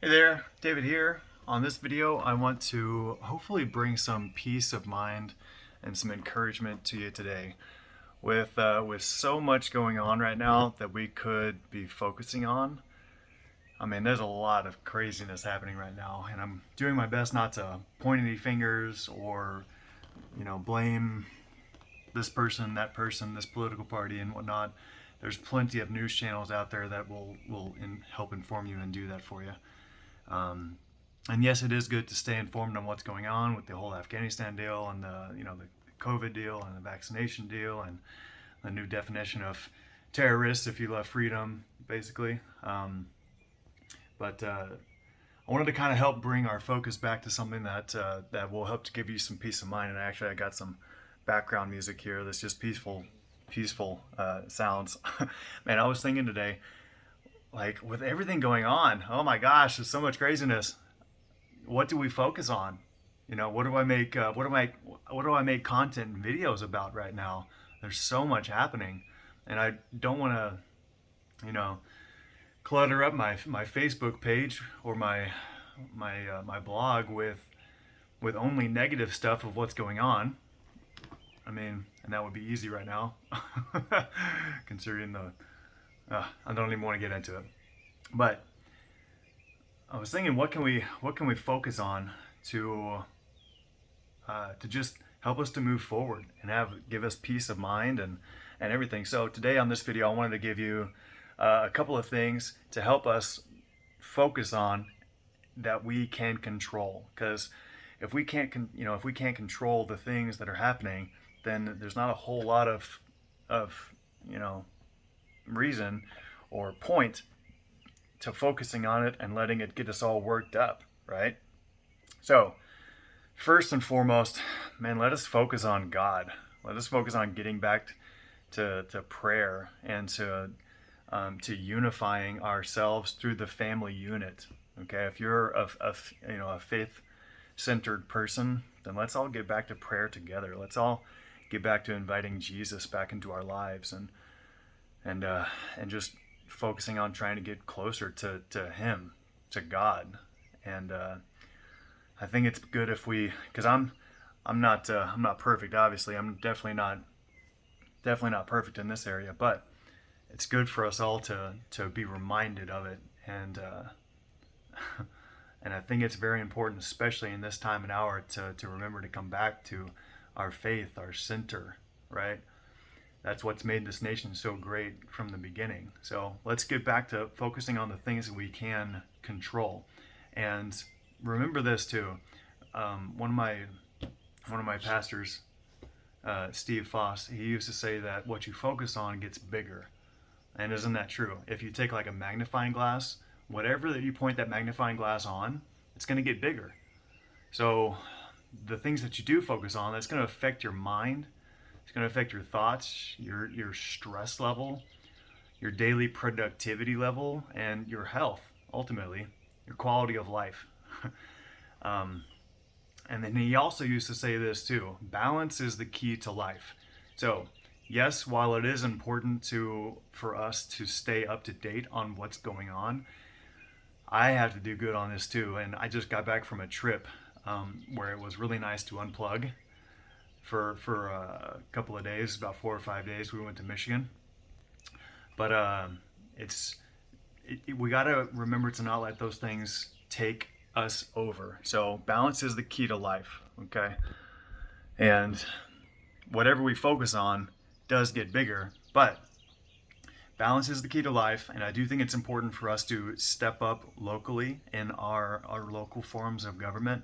Hey there, David here. On this video, I want to hopefully bring some peace of mind and some encouragement to you today. With so much going on right now that we could be focusing on, I mean, there's a lot of craziness happening right now, and I'm doing my best not to point any fingers or, blame this person, this political party, and whatnot. There's plenty of news channels out there that will help inform you and do that for you. Um, and yes, it is good to stay informed on what's going on with the whole Afghanistan deal and the COVID deal and the vaccination deal and the new definition of terrorists if you love freedom, basically. But I wanted to kind of help bring our focus back to something that will help to give you some peace of mind. And actually, I got some background music here that's just peaceful sounds. Man, I was thinking today, like with everything going on, oh my gosh, there's so much craziness. What do we focus on? What do I make? What do I make content and videos about right now? There's so much happening, and I don't want to, you know, clutter up my Facebook page or my blog with only negative stuff of what's going on. I mean, and that would be easy right now, considering the. I don't even want to get into it, but I was thinking, what can we focus on to just help us to move forward and give us peace of mind and everything. So today on this video, I wanted to give you a couple of things to help us focus on that we can control. Because if we can't control the things that are happening, then there's not a whole lot of reason or point to focusing on it and letting it get us all worked up, right? So, first and foremost, man, let us focus on God. Let us focus on getting back to prayer and to unifying ourselves through the family unit. Okay, if you're a faith-centered person, then let's all get back to prayer together. Let's all get back to inviting Jesus back into our lives and just focusing on trying to get closer to Him, to God. And I think it's good if because I'm not perfect. Obviously, I'm definitely not perfect in this area, but it's good for us all to be reminded of it. And and I think it's very important, especially in this time and hour, to remember to come back to our faith, our center, right? That's what's made this nation so great from the beginning. So let's get back to focusing on the things that we can control. And remember this too. One of my pastors, Steve Foss, he used to say that what you focus on gets bigger. And isn't that true? If you take like a magnifying glass, whatever that you point that magnifying glass on, it's going to get bigger. So the things that you do focus on, that's going to affect your mind. It's going to affect your thoughts, your stress level, your daily productivity level, and your health, ultimately, your quality of life. And then he also used to say this too: balance is the key to life. So, yes, while it is important for us to stay up to date on what's going on, I have to do good on this too. And I just got back from a trip where it was really nice to unplug for a couple of days, about 4 or 5 days. We went to Michigan, but we got to remember to not let those things take us over. So balance is the key to life, okay? And whatever we focus on does get bigger, but balance is the key to life. And I do think it's important for us to step up locally in our local forms of government.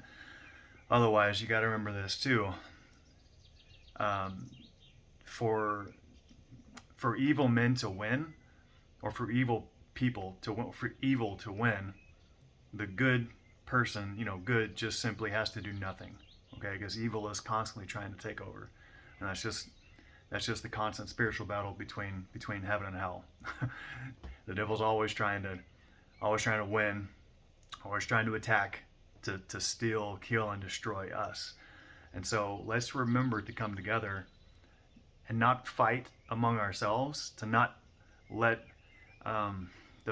Otherwise, you got to remember this too. For evil men to win, or for evil people for evil to win, the good person, good just simply has to do nothing. Okay, because evil is constantly trying to take over, and that's just the constant spiritual battle between heaven and hell. The devil's always trying to win, always trying to attack, to steal, kill, and destroy us. And so let's remember to come together and not fight among ourselves, to not let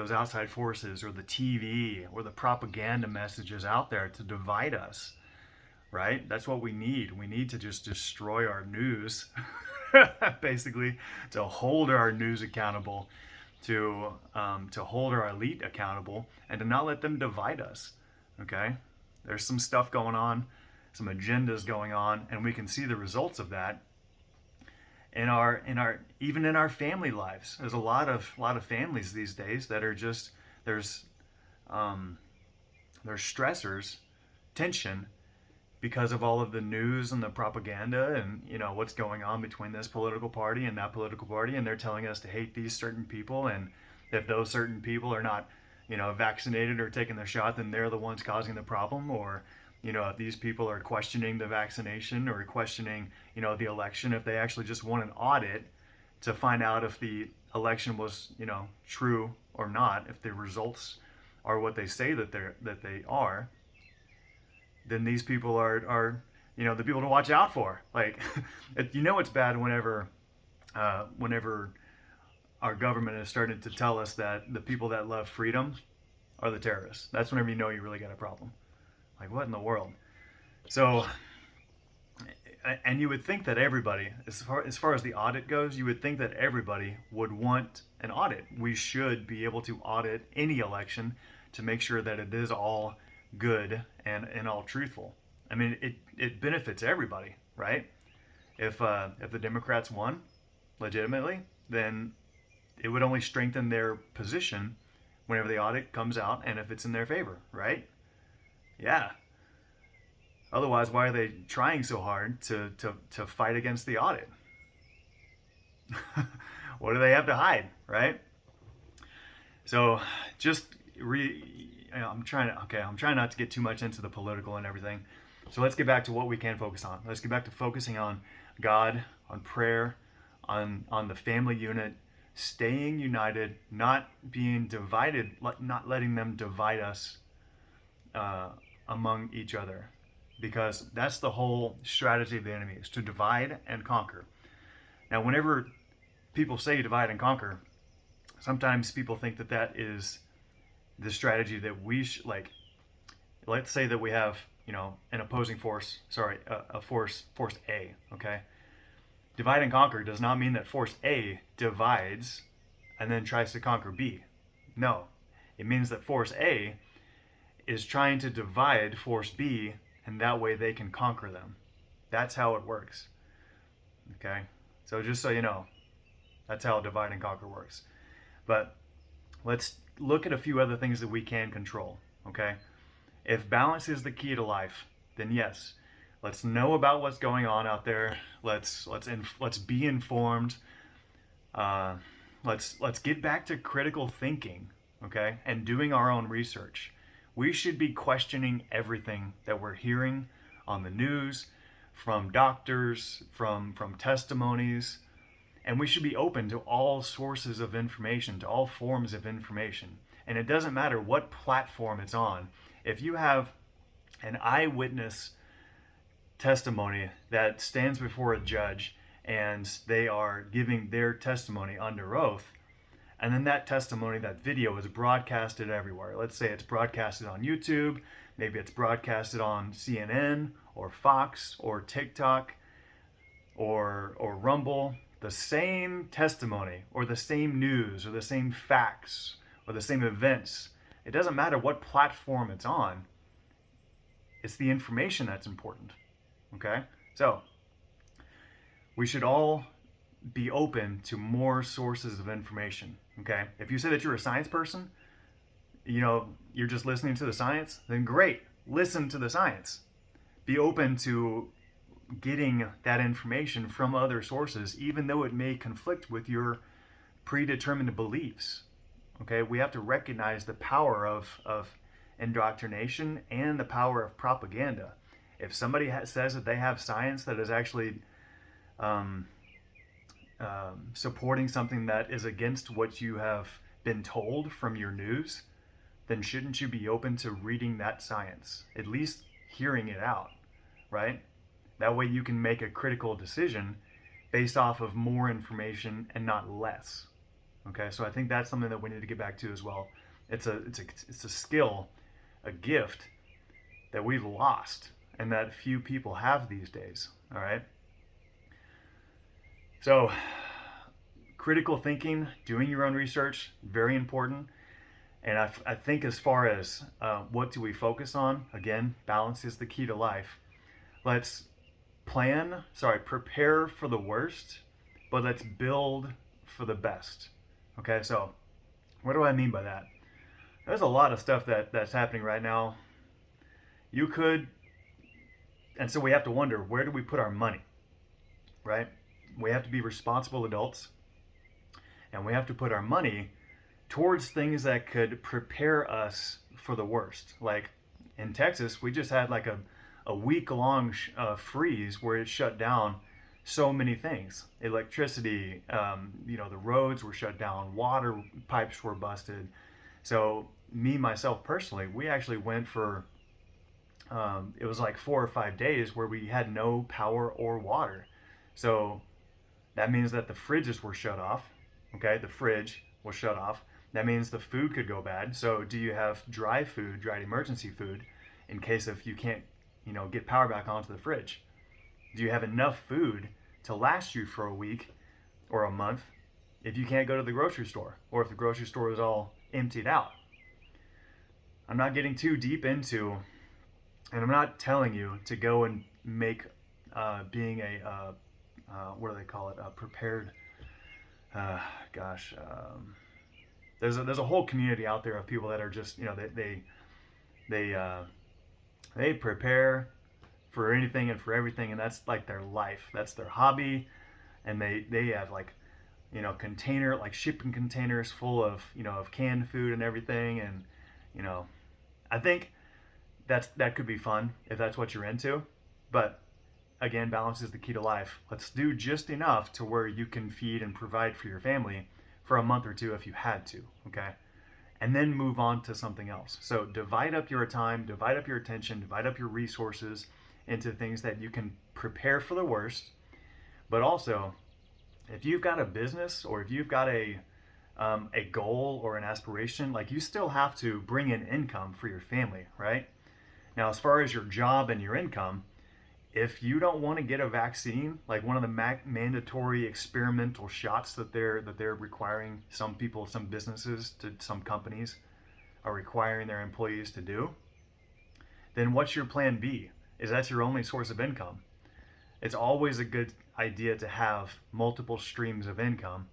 those outside forces or the TV or the propaganda messages out there to divide us, right? That's what we need. We need to just destroy our news, basically, to hold our news accountable, to hold our elite accountable, and to not let them divide us. Okay, there's some stuff going on, some agendas going on, and we can see the results of that in our even in our family lives. There's a lot of families these days that are just there's stressors, tension, because of all of the news and the propaganda and what's going on between this political party and that political party, and they're telling us to hate these certain people, and if those certain people are not vaccinated or taking their shot, then they're the ones causing the problem. Or if these people are questioning the vaccination or questioning the election, if they actually just want an audit to find out if the election was true or not, if the results are what they say that they are, then these people are the people to watch out for. Like, it's bad whenever our government is starting to tell us that the people that love freedom are the terrorists. That's whenever you really got a problem. Like, what in the world? So, and you would think that everybody, as far as the audit goes, you would think that everybody would want an audit. We should be able to audit any election to make sure that it is all good and all truthful. I mean, it benefits everybody, right? If the Democrats won legitimately, then it would only strengthen their position whenever the audit comes out, and if it's in their favor, right? Yeah. Otherwise, why are they trying so hard to fight against the audit? What do they have to hide, right? So just I'm trying not to get too much into the political and everything. So let's get back to what we can focus on. Let's get back to focusing on God, on prayer, on the family unit, staying united, not being divided, not letting them divide us among each other. Because that's the whole strategy of the enemy, is to divide and conquer. Now, whenever people say divide and conquer, sometimes people think that is the strategy that we like. Let's say that we have, an opposing force, force A, okay? Divide and conquer does not mean that force A divides and then tries to conquer B. No, it means that force A is trying to divide force B, and that way they can conquer them. That's how it works. Okay? So just so you know, that's how divide and conquer works. But let's look at a few other things that we can control. Okay? If balance is the key to life, then yes, let's know about what's going on out there. Let's be informed. Let's get back to critical thinking, okay, and doing our own research. We should be questioning everything that we're hearing on the news, from doctors, from testimonies, and we should be open to all sources of information, to all forms of information. And it doesn't matter what platform it's on. If you have an eyewitness testimony that stands before a judge and they are giving their testimony under oath, and then that testimony, that video, is broadcasted everywhere. Let's say it's broadcasted on YouTube, maybe it's broadcasted on CNN or Fox or TikTok or Rumble. The same testimony or the same news or the same facts or the same events. It doesn't matter what platform it's on. It's the information that's important. Okay? So, we should all be open to more sources of information. Okay? If you say that you're a science person, you're just listening to the science, then great. Listen to the science. Be open to getting that information from other sources, even though it may conflict with your predetermined beliefs. Okay? We have to recognize the power of indoctrination and the power of propaganda. If somebody says that they have science that is actually supporting something that is against what you have been told from your news, then shouldn't you be open to reading that science? At least hearing it out, right? That way you can make a critical decision based off of more information and not less. Okay, so I think that's something that we need to get back to as well. It's a skill, a gift that we've lost and that few people have these days. All right. So critical thinking, doing your own research, very important. And I think as far as what do we focus on, again, balance is the key to life. Let's prepare for the worst, but let's build for the best. Okay, so what do I mean by that? There's a lot of stuff that's happening right now. You could, and so we have to wonder, where do we put our money, right? We have to be responsible adults, and we have to put our money towards things that could prepare us for the worst. Like in Texas, we just had like a week long freeze where it shut down so many things. Electricity, the roads were shut down, water pipes were busted. So me, myself personally, we actually went for, it was like 4 or 5 days where we had no power or water. So that means that the fridges were shut off. Okay, the fridge was shut off. That means the food could go bad. So do you have dry food, dried emergency food, in case if you can't, get power back onto the fridge? Do you have enough food to last you for a week or a month if you can't go to the grocery store, or if the grocery store is all emptied out? I'm not getting too deep into, and I'm not telling you to go and make being a what do they call it? Prepared. Gosh. There's a whole community out there of people that are just they prepare for anything and for everything, and that's like their life. That's their hobby, and they have like shipping containers full of of canned food and everything, and I think that could be fun if that's what you're into, but again, balance is the key to life. Let's do just enough to where you can feed and provide for your family for a month or two if you had to, okay? And then move on to something else. So divide up your time, divide up your attention, divide up your resources into things that you can prepare for the worst. But also, if you've got a business, or if you've got a goal or an aspiration, like, you still have to bring in income for your family, right? Now, as far as your job and your income, if you don't want to get a vaccine, like one of the mandatory experimental shots that they're requiring some people, some businesses, some companies are requiring their employees to do, then what's your plan B? Is that your only source of income? It's always a good idea to have multiple streams of income.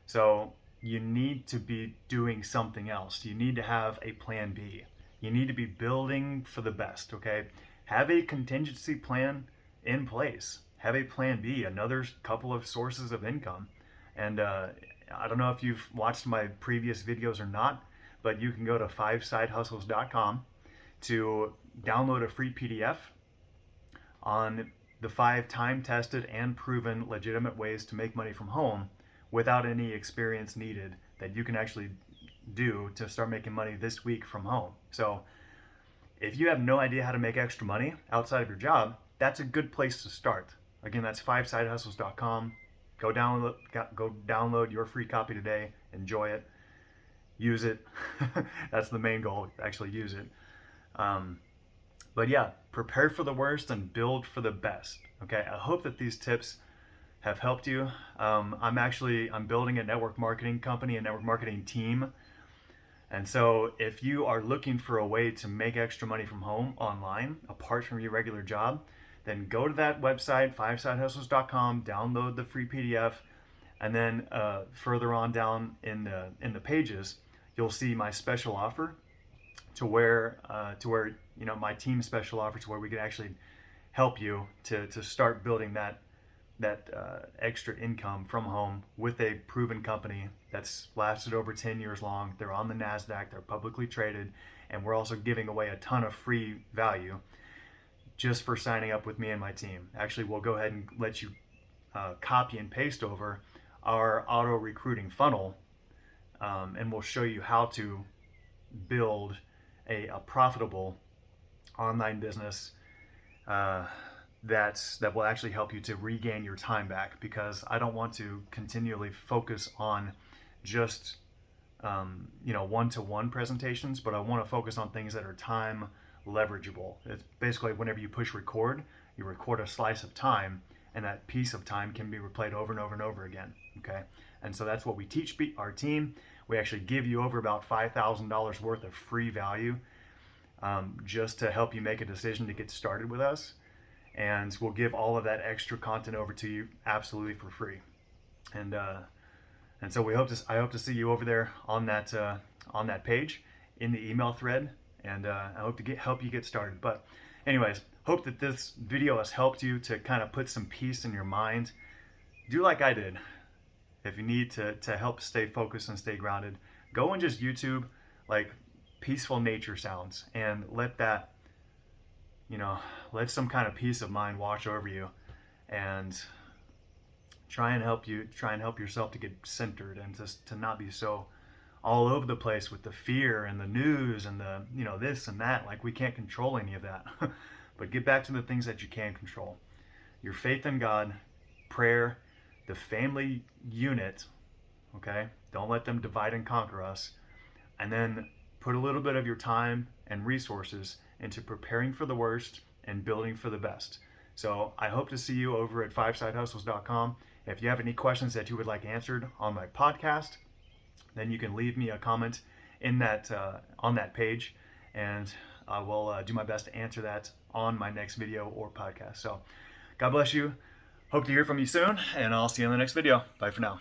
So you need to be doing something else. You need to have a plan B. You need to be building for the best, okay? Have a contingency plan in place. Have a plan B, another couple of sources of income. And I don't know if you've watched my previous videos or not, but you can go to 5sidehustles.com to download a free PDF on the 5 time-tested and proven legitimate ways to make money from home without any experience needed, that you can actually do to start making money this week from home. So if you have no idea how to make extra money outside of your job, that's a good place to start. Again, that's 5sidehustles.com. Go download your free copy today. Enjoy it. Use it. That's the main goal. Actually use it. But yeah, prepare for the worst and build for the best. Okay. I hope that these tips have helped you. I'm building a network marketing company, a network marketing team. And so if you are looking for a way to make extra money from home online, apart from your regular job, then go to that website, 5sidehustles.com, download the free PDF, and then further on down in the pages, you'll see my special offer to where my team special offer to where we can actually help you to start building that extra income from home with a proven company that's lasted over 10 years long. They're on the NASDAQ, they're publicly traded, and we're also giving away a ton of free value just for signing up with me and my team. Actually, we'll go ahead and let you copy and paste over our auto recruiting funnel, and we'll show you how to build a profitable online business that will actually help you to regain your time back, because I don't want to continually focus on just one-to-one presentations, but I want to focus on things that are time leverageable. It's basically whenever you push record, you record a slice of time, and that piece of time can be replayed over and over and over again. Okay, and so that's what we teach our team. We actually give you over about $5,000 worth of free value, just to help you make a decision to get started with us, and we'll give all of that extra content over to you absolutely for free. And so I hope to see you over there on that page in the email thread, and I hope to help you get started. But anyways, hope that this video has helped you to kind of put some peace in your mind. Do like I did. If you need to help stay focused and stay grounded, go and just YouTube like peaceful nature sounds, and let some kind of peace of mind wash over you, and try and help yourself to get centered, and to not be so all over the place with the fear and the news and the this and that. Like, we can't control any of that. But get back to the things that you can control: your faith in God, prayer, the family unit. Okay, don't let them divide and conquer us. And then put a little bit of your time and resources into preparing for the worst and building for the best. So I hope to see you over at fivesidehustles.com. If you have any questions that you would like answered on my podcast, then you can leave me a comment in that on that page, and I will do my best to answer that on my next video or podcast. So God bless you. Hope to hear from you soon, and I'll see you in the next video. Bye for now.